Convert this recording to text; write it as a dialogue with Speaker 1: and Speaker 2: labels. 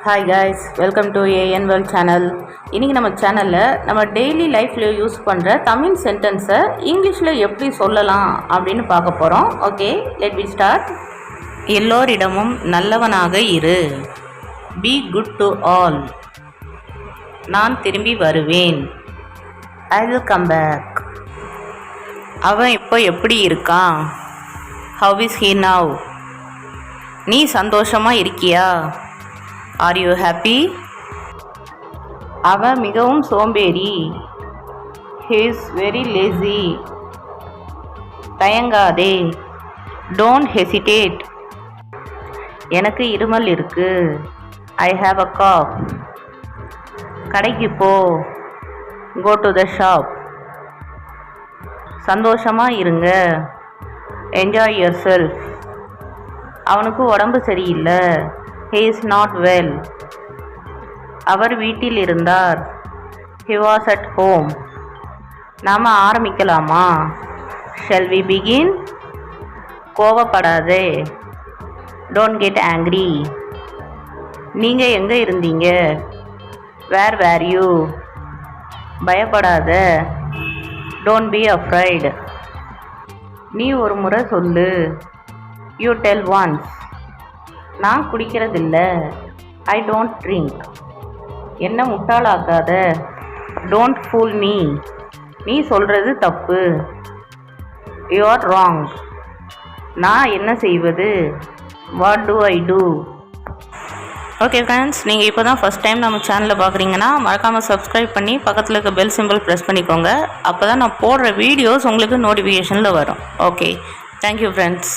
Speaker 1: Hi guys, welcome to AN world channel. இன்றைக்கி நம்ம சேனலில் நம்ம டெய்லி லைஃப்பில் யூஸ் பண்ணுற தமிழ் சென்டென்ஸை இங்கிலீஷில் எப்படி சொல்லலாம் அப்படின்னு பார்க்க போகிறோம். Okay, let we start. எல்லோரிடமும் நல்லவனாக இரு. Be good to all. நான் திரும்பி வருவேன். I will come back. அவன் இப்போ எப்படி இருக்கான்? How is he now? நீ சந்தோஷமாக இருக்கியா? Are you happy? அவன் மிகவும் சோம்பேறி. He is very lazy. தயங்காதே. Don't hesitate. எனக்கு இருமல் இருக்கு. I have a cough. கடைக்கு போ. Go to the shop. சந்தோஷமாக இருங்க. Enjoy yourself. அவனுக்கு உடம்பு சரியில்லை. He is not well. அவர் வீட்டில் இருந்தார். He was at home. நாம் ஆரம்பிக்கலாமா? Shall we begin? கோவப்படாதே. Don't get angry. நீங்கள் எங்கே இருந்தீங்க? Where were you? பயப்படாத. Don't be afraid. நீ ஒரு முறை சொல்லு. You tell once. நான் குடிக்கிறதில்ல. I don't drink. என்ன முட்டாளாக்காத. Don't pool me. நீ சொல்கிறது தப்பு. You are wrong. நான் என்ன செய்வது? What do I do? Okay friends, நீங்கள் இப்போ தான் ஃபஸ்ட் டைம் நம்ம சேனலில் பார்க்குறீங்கன்னா மறக்காமல் சப்ஸ்கிரைப் பண்ணி பக்கத்தில் இருக்க பெல் சிம்பிள் ப்ரெஸ் பண்ணிக்கோங்க. அப்போ தான் நான் போடுற வீடியோஸ் உங்களுக்கு நோட்டிஃபிகேஷனில் வரும். Okay, thank you friends.